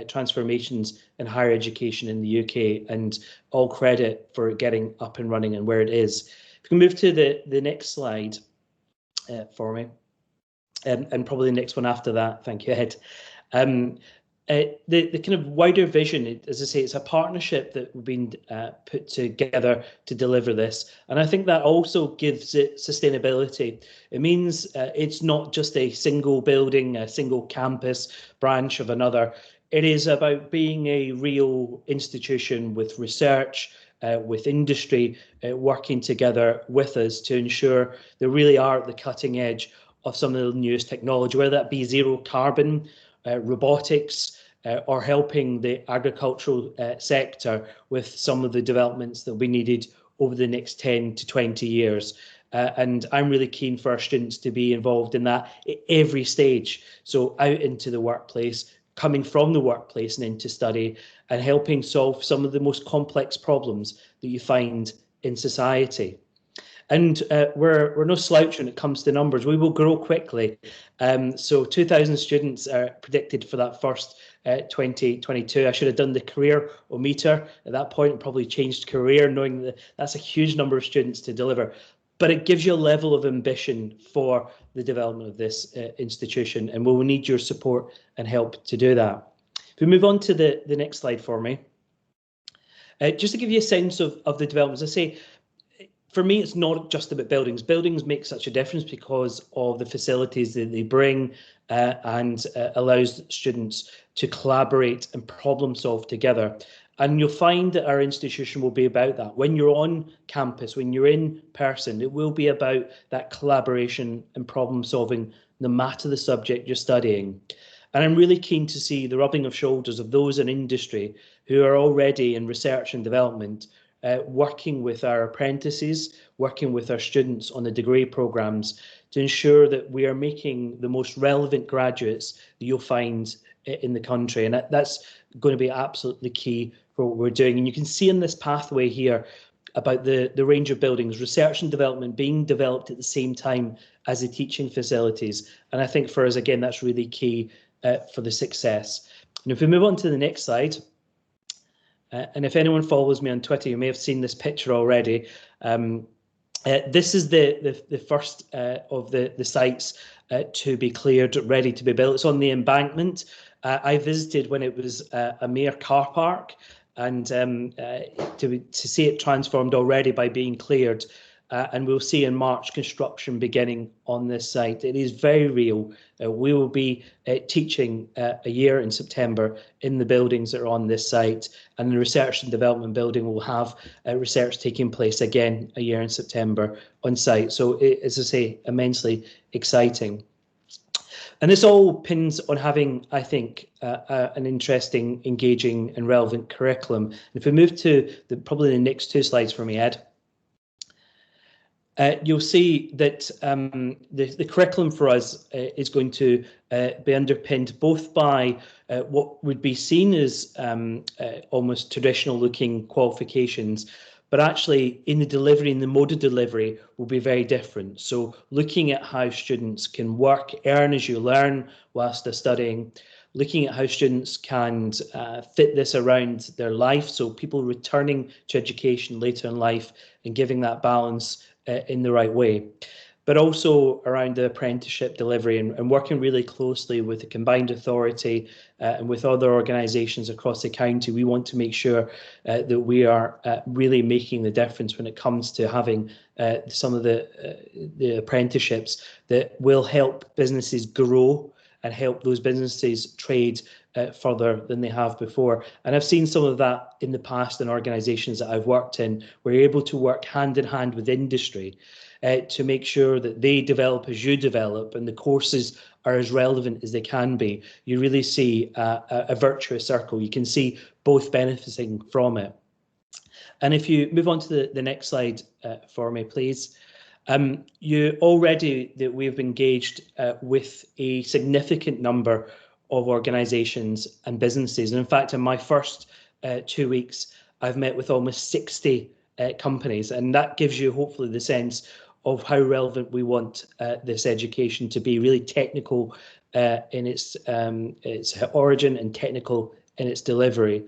transformations in higher education in the UK, and all credit for getting up and running and where it is. If we can move to the next slide for me, and probably the next one after that. Thank you, Ed. The kind of wider vision, as I say, it's a partnership that we've been put together to deliver this. And I think that also gives it sustainability. It means it's not just a single building, a single campus branch of another. It is about being a real institution with research, with industry working together with us to ensure they really are at the cutting edge of some of the newest technology, whether that be zero carbon, robotics, or helping the agricultural sector with some of the developments that will be needed over the next 10 to 20 years. And I'm really keen for our students to be involved in that at every stage. So out into the workplace, coming from the workplace and into study, and helping solve some of the most complex problems that you find in society. And we're no slouch when it comes to numbers. We will grow quickly. So 2,000 students are predicted for that first 2022. I should have done the career-o-meter at that point and probably changed career, knowing that that's a huge number of students to deliver. But it gives you a level of ambition for the development of this institution, and we will need your support and help to do that. If we move on to the next slide for me, just to give you a sense of the developments, I say, for me, it's not just about buildings. Buildings make such a difference because of the facilities that they bring and allows students to collaborate and problem solve together. And you'll find that our institution will be about that. When you're on campus, when you're in person, it will be about that collaboration and problem solving, no matter the subject you're studying. And I'm really keen to see the rubbing of shoulders of those in industry who are already in research and development, working with our apprentices, working with our students on the degree programmes to ensure that we are making the most relevant graduates that you'll find in the country. And that's going to be absolutely key for what we're doing. And you can see in this pathway here about the range of buildings, research and development being developed at the same time as the teaching facilities. And I think for us, again, that's really key for the success. And if we move on to the next slide, and if anyone follows me on Twitter, you may have seen this picture already. This is the first of the sites to be cleared, ready to be built. It's on the embankment. I visited when it was a mere car park, and to see it transformed already by being cleared and we'll see in March construction beginning on this site. It is very real. We will be teaching a year in September in the buildings that are on this site, and the research and development building will have research taking place again a year in September on site. So it, as I say, immensely exciting. And this all pins on having, I think, an interesting, engaging and relevant curriculum. And if we move to probably the next two slides for me, Ed. You'll see that the curriculum for us is going to be underpinned both by what would be seen as almost traditional looking qualifications, but actually in the delivery, in the mode of delivery, will be very different. So looking at how students can work, earn as you learn whilst they're studying, looking at how students can fit this around their life, so people returning to education later in life and giving that balance in the right way, but also around the apprenticeship delivery and working really closely with the combined authority and with other organisations across the county. We want to make sure that we are really making the difference when it comes to having some of the apprenticeships that will help businesses grow and help those businesses trade further than they have before. And I've seen some of that in the past in organisations that I've worked in, where you're able to work hand in hand with industry to make sure that they develop as you develop and the courses are as relevant as they can be. You really see a virtuous circle. You can see both benefiting from it. And if you move on to the next slide for me, please. You already that we've engaged with a significant number of organisations and businesses. And in fact, in my first 2 weeks, I've met with almost 60 companies, and that gives you hopefully the sense of how relevant we want this education to be, really technical in its origin and technical in its delivery.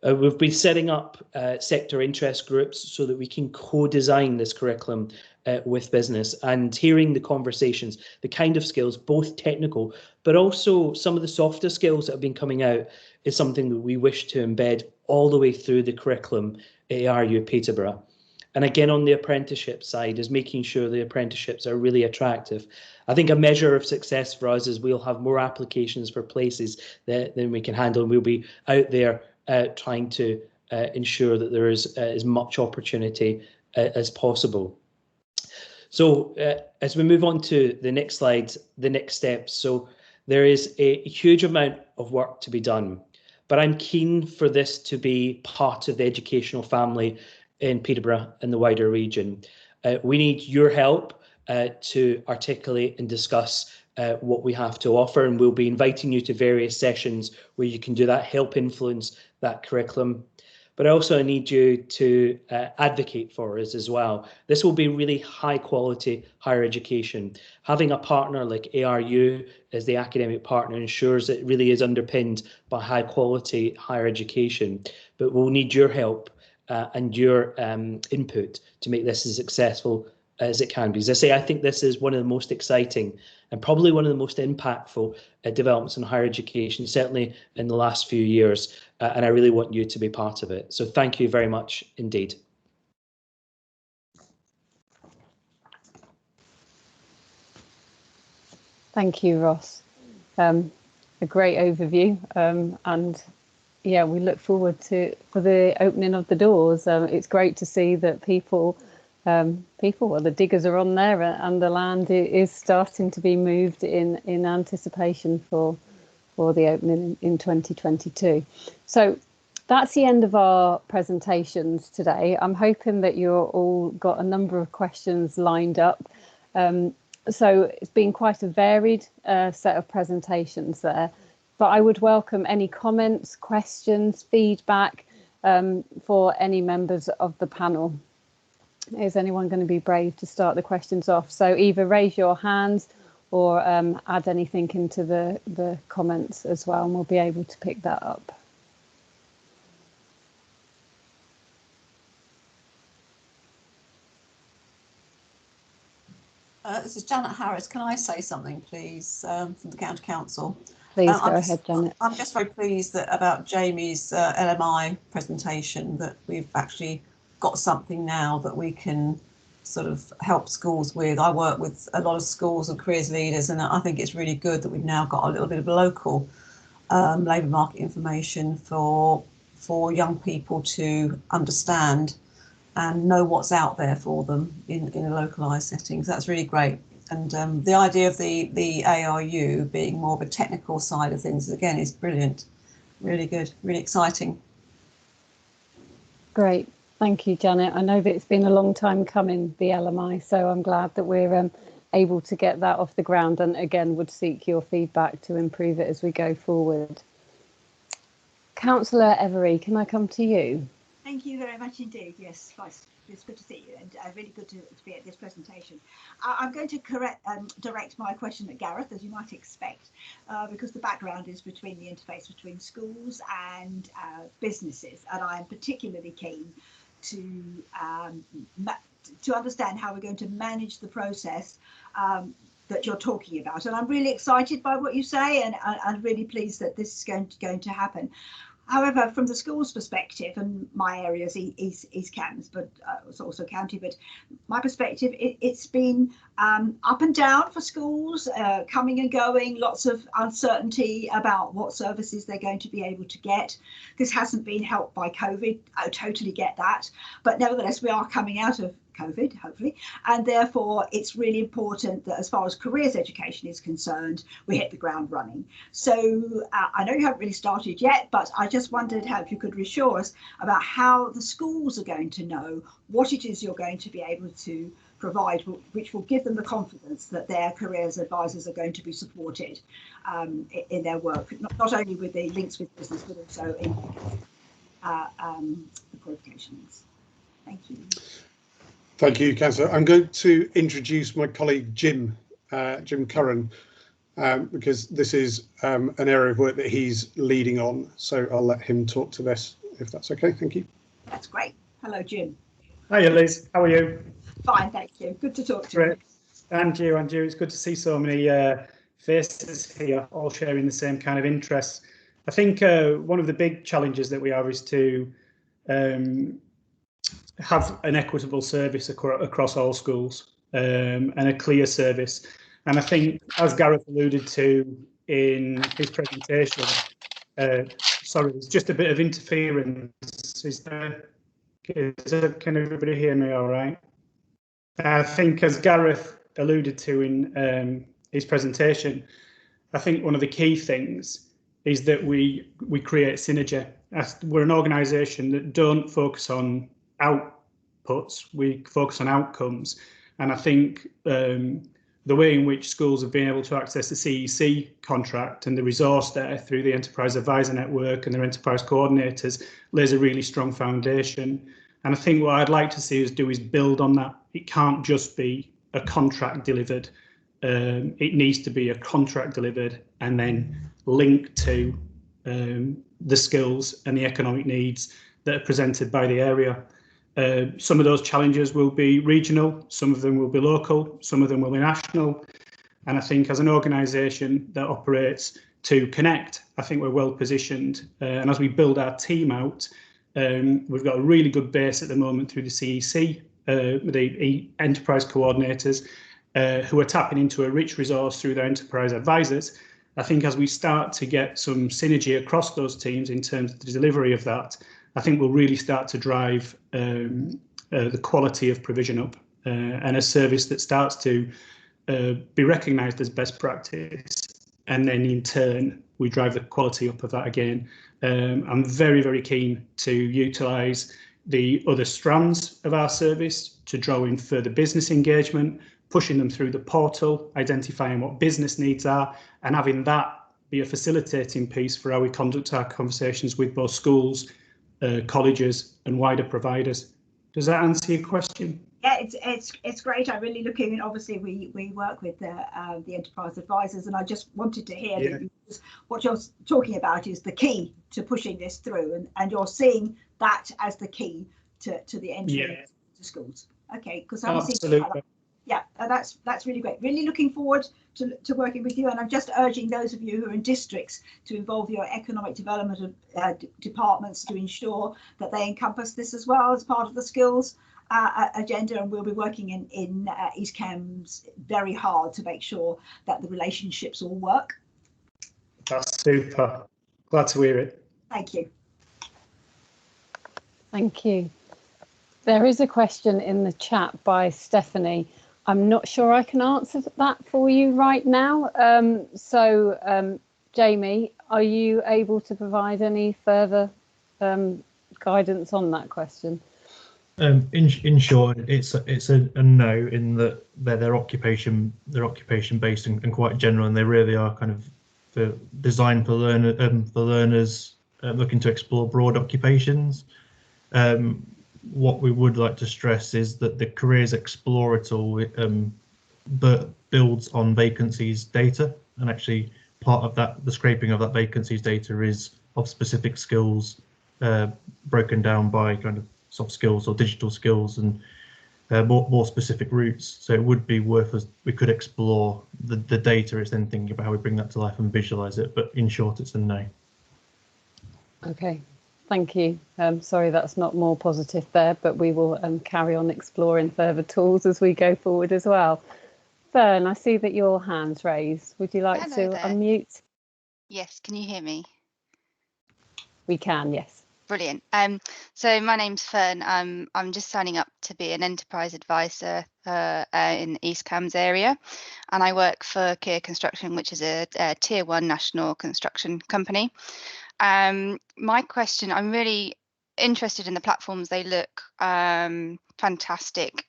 We've been setting up sector interest groups so that we can co-design this curriculum with business, and hearing the conversations, the kind of skills, both technical, but also some of the softer skills that have been coming out, is something that we wish to embed all the way through the curriculum at ARU Peterborough. And again, on the apprenticeship side, is making sure the apprenticeships are really attractive. I think a measure of success for us is we'll have more applications for places than we can handle, and we'll be out there trying to ensure that there is as much opportunity as possible. So as we move on to the next slide, the next steps. So there is a huge amount of work to be done, but I'm keen for this to be part of the educational family in Peterborough and the wider region. We need your help to articulate and discuss what we have to offer, and we'll be inviting you to various sessions where you can do that, help influence that curriculum. But I also need you to advocate for us as well. This will be really high quality higher education. Having a partner like ARU as the academic partner ensures it really is underpinned by high quality higher education. But we'll need your help and your input to make this as successful as it can be. As I say, I think this is one of the most exciting and probably one of the most impactful developments in higher education, certainly in the last few years, and I really want you to be part of it. So thank you very much indeed. Thank you, Ross. A great overview, and yeah, we look forward for the opening of the doors. It's great to see that people, well, the diggers are on there, and the land is starting to be moved in anticipation for the opening in 2022. So that's the end of our presentations today. I'm hoping that you're all got a number of questions lined up. So it's been quite a varied set of presentations there, but I would welcome any comments, questions, feedback for any members of the panel. Is anyone going to be brave to start the questions off? So either raise your hands or add anything into the comments as well, and we'll be able to pick that up. This is Janet Harris. Can I say something, please, from the County Council? Please go ahead, Janet. I'm just very pleased about Jamie's LMI presentation, that we've actually got something now that we can sort of help schools with. I work with a lot of schools and careers leaders, and I think it's really good that we've now got a little bit of local labour market information for young people to understand and know what's out there for them in a localised setting. So that's really great. And the idea of the ARU being more of a technical side of things, again, is brilliant. Really good, really exciting. Great. Thank you, Janet. I know that it's been a long time coming, the LMI, so I'm glad that we're able to get that off the ground, and again would seek your feedback to improve it as we go forward. Councillor Every, can I come to you? Thank you very much indeed. Yes, Fliss, it's good to see you, and really good to be at this presentation. I'm going to direct my question at Gareth, as you might expect, because the background is between the interface between schools and businesses, and I am particularly keen to understand how we're going to manage the process that you're talking about. And I'm really excited by what you say, and I'm really pleased that this is going to happen. However, from the school's perspective, and my area is East Cambs, but it's also county, but my perspective, it's been up and down for schools, coming and going, lots of uncertainty about what services they're going to be able to get. This hasn't been helped by COVID. I totally get that. But nevertheless, we are coming out of COVID, hopefully, and therefore it's really important that as far as careers education is concerned, we hit the ground running. So I know you haven't really started yet, but I just wondered if you could reassure us about how the schools are going to know what it is you're going to be able to provide, which will give them the confidence that their careers advisors are going to be supported in their work, not only with the links with business, but also in the qualifications. Thank you. Thank you, Councillor. I'm going to introduce my colleague Jim Curran, because this is an area of work that he's leading on. So I'll let him talk to this, if that's okay. Thank you. That's great. Hello, Jim. Hiya, Liz. How are you? Fine, thank you. Good to talk to you. And you. It's good to see so many faces here, all sharing the same kind of interests. I think one of the big challenges that we have is to have an equitable service across all schools, and a clear service. And I think, as Gareth alluded to in his presentation, sorry, there's just a bit of interference. Can everybody hear me all right? I think, as Gareth alluded to in his presentation, I think one of the key things is that we create synergy. We're an organisation that don't focus on outputs, we focus on outcomes. And I think the way in which schools have been able to access the CEC contract and the resource there through the Enterprise Advisor Network and their enterprise coordinators lays a really strong foundation. And I think what I'd like to see us do is build on that. It can't just be a contract delivered. It needs to be a contract delivered and then linked to the skills and the economic needs that are presented by the area. Some of those challenges will be regional, some of them will be local, some of them will be national. And I think as an organisation that operates to connect, I think we're well positioned. And as we build our team out, we've got a really good base at the moment through the CEC, the enterprise coordinators, who are tapping into a rich resource through their enterprise advisors. I think as we start to get some synergy across those teams in terms of the delivery of that, I think we'll really start to drive the quality of provision up, and a service that starts to be recognised as best practice. And then in turn, we drive the quality up of that again. I'm very, very keen to utilise the other strands of our service to draw in further business engagement, pushing them through the portal, identifying what business needs are, and having that be a facilitating piece for how we conduct our conversations with both schools, colleges and wider providers. Does that answer your question? Yeah, it's great. I'm really looking, and obviously we work with the enterprise advisors, and I just wanted to hear that what you're talking about is the key to pushing this through, and you're seeing that as the key to the entry to schools. Okay, because absolutely. Yeah, that's really great. Really looking forward to working with you, and I'm just urging those of you who are in districts to involve your economic development departments to ensure that they encompass this as well as part of the skills agenda, and we'll be working in East Cambs very hard to make sure that the relationships all work. That's super. Glad to hear it. Thank you. Thank you. There is a question in the chat by Stephanie. I'm not sure I can answer that for you right now. Jamie, are you able to provide any further guidance on that question? In short, it's a no, in that they're occupation based and quite general, and they really are kind of designed for learners looking to explore broad occupations. What we would like to stress is that the Careers Explorer tool builds on vacancies data, and actually part of that, the scraping of that vacancies data is of specific skills broken down by kind of soft skills or digital skills and more specific routes. So it would be worth us, we could explore the data. It's then thinking about how we bring that to life and visualize it, but in short, it's a no. Okay. Thank you. Sorry that's not more positive there, but we will carry on exploring further tools as we go forward as well. Fern, I see that your hand's raised. Would you like to unmute? Yes, can you hear me? We can, yes. Brilliant. So my name's Fern. I'm just signing up to be an enterprise advisor in the East Cambs area, and I work for Kier Construction, which is a tier 1 national construction company. My question, I'm really interested in the platforms. They look fantastic.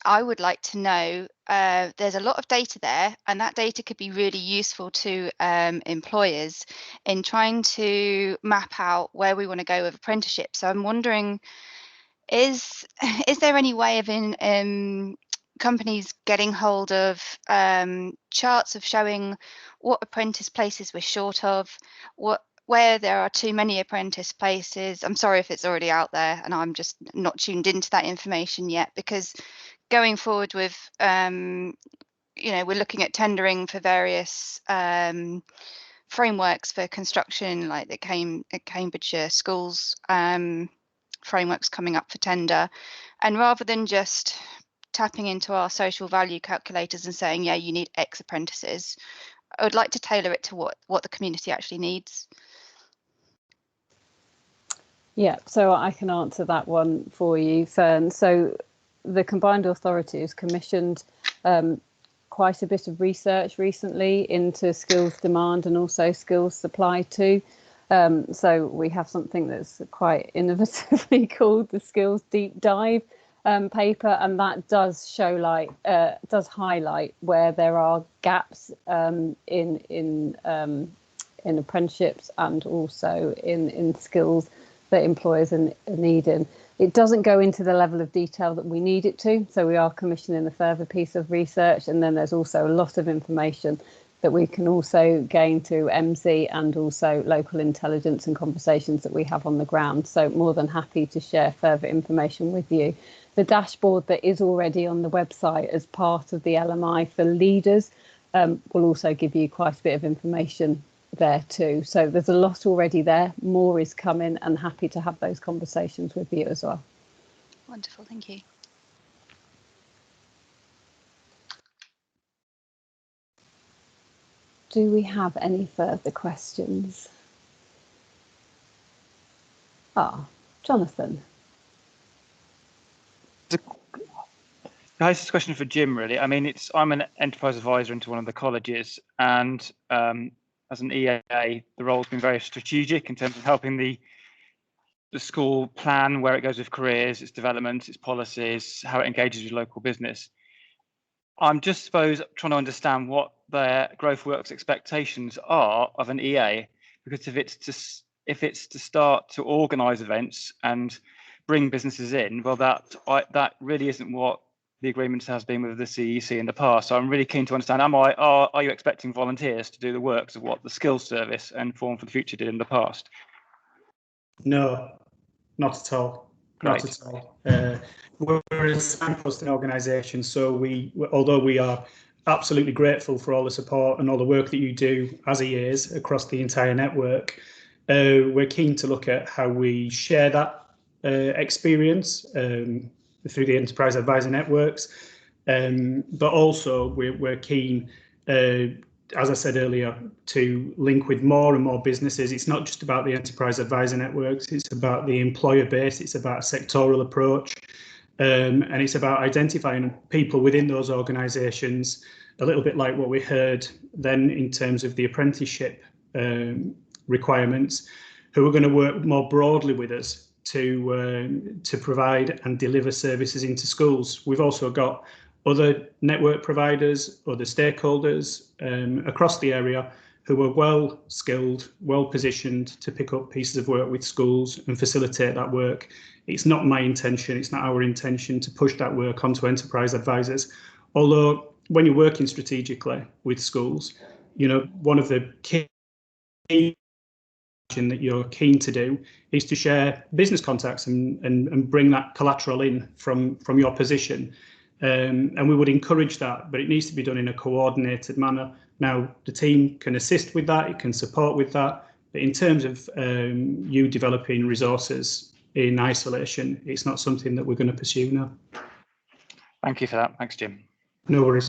I would like to know, there's a lot of data there, and that data could be really useful to employers in trying to map out where we want to go with apprenticeships. So I'm wondering, is there any way of companies getting hold of charts of showing what apprentice places we're short of, where there are too many apprentice places? I'm sorry if it's already out there and I'm just not tuned into that information yet, because going forward with, we're looking at tendering for various frameworks for construction, like the Cambridgeshire schools frameworks coming up for tender. And rather than just tapping into our social value calculators and saying, yeah, you need X apprentices, I would like to tailor it to what the community actually needs. Yeah, so I can answer that one for you, Fern. So the Combined Authority has commissioned quite a bit of research recently into skills demand and also skills supply too. So we have something that's quite innovatively called the Skills Deep Dive paper, and that does does highlight where there are gaps in apprenticeships and also in skills that employers are needing. It doesn't go into the level of detail that we need it to, so we are commissioning a further piece of research, and then there's also a lot of information that we can also gain to MZ and also local intelligence and conversations that we have on the ground. So more than happy to share further information with you. The dashboard that is already on the website as part of the LMI for leaders will also give you quite a bit of information there too. So there's a lot already there. More is coming, and happy to have those conversations with you as well. Wonderful, thank you. Do we have any further questions? Jonathan. Hi, this is a question for Jim, really. I mean, I'm an enterprise advisor into one of the colleges, and as an EA, the role's been very strategic in terms of helping the school plan where it goes with careers, its development, its policies, how it engages with local business. I'm just trying to understand what their growth works expectations are of an EA, because if it's to start to organise events and bring businesses in, well, that really isn't what the agreement has been with the CEC in the past. So I'm really keen to understand, are you expecting volunteers to do the works of what the Skills Service and Form for the Future did in the past? No, not at all. Great. Not at all. We're a signposting organisation, so although we are absolutely grateful for all the support and all the work that you do as EAs across the entire network, we're keen to look at how we share that experience through the enterprise advisor networks, but also we're keen, as I said earlier, to link with more and more businesses. It's not just about the enterprise advisor networks, it's about the employer base, it's about a sectoral approach, and it's about identifying people within those organisations, a little bit like what we heard then in terms of the apprenticeship requirements, who are going to work more broadly with us to provide and deliver services into schools. We've also got other network providers, other stakeholders across the area who are well skilled, well positioned to pick up pieces of work with schools and facilitate that work. It's not my intention, it's not our intention to push that work onto enterprise advisors. Although when you're working strategically with schools, you know, one of the key that you're keen to do is to share business contacts and bring that collateral in from your position. And we would encourage that, but it needs to be done in a coordinated manner. Now, the team can assist with that, it can support with that, but in terms of you developing resources in isolation, it's not something that we're going to pursue now. Thank you for that. Thanks, Jim. No worries.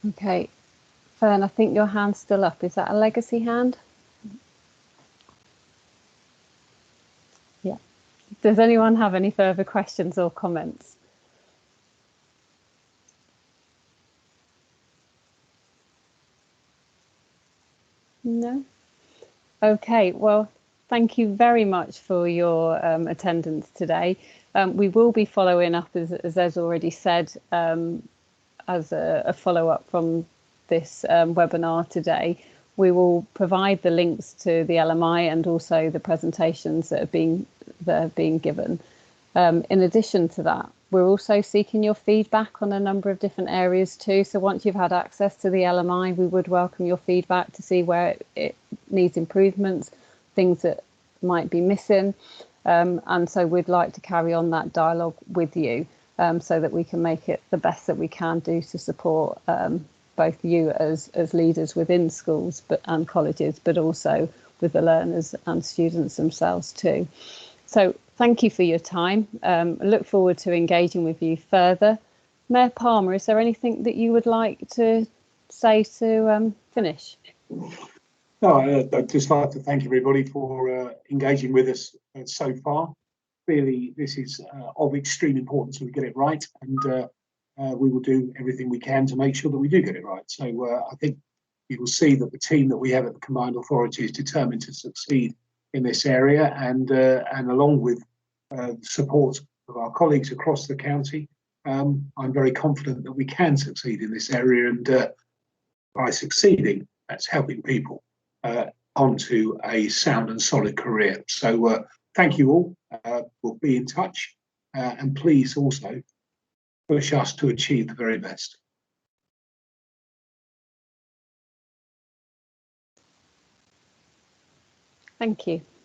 Okay, Fern, I think your hand's still up. Is that a legacy hand? Yeah. Does anyone have any further questions or comments? No? Okay, well, thank you very much for your attendance today. We will be following up, as Ez already said, as a follow-up from this webinar today. We will provide the links to the LMI and also the presentations that are being given. In addition to that, we're also seeking your feedback on a number of different areas too. So once you've had access to the LMI, we would welcome your feedback to see where it needs improvements, things that might be missing. And so we'd like to carry on that dialogue with you so that we can make it the best that we can do to support both you as leaders within schools and colleges, but also with the learners and students themselves too. So thank you for your time. I look forward to engaging with you further. Mayor Palmer, is there anything that you would like to say to finish? No, I'd just like to thank everybody for engaging with us so far. Clearly, this is of extreme importance that we get it right, and we will do everything we can to make sure that we do get it right. So I think you will see that the team that we have at the Combined Authority is determined to succeed in this area, and along with the support of our colleagues across the county, I'm very confident that we can succeed in this area, and by succeeding, that's helping people onto a sound and solid career. So thank you all. We'll be in touch, and please also push us to achieve the very best. Thank you.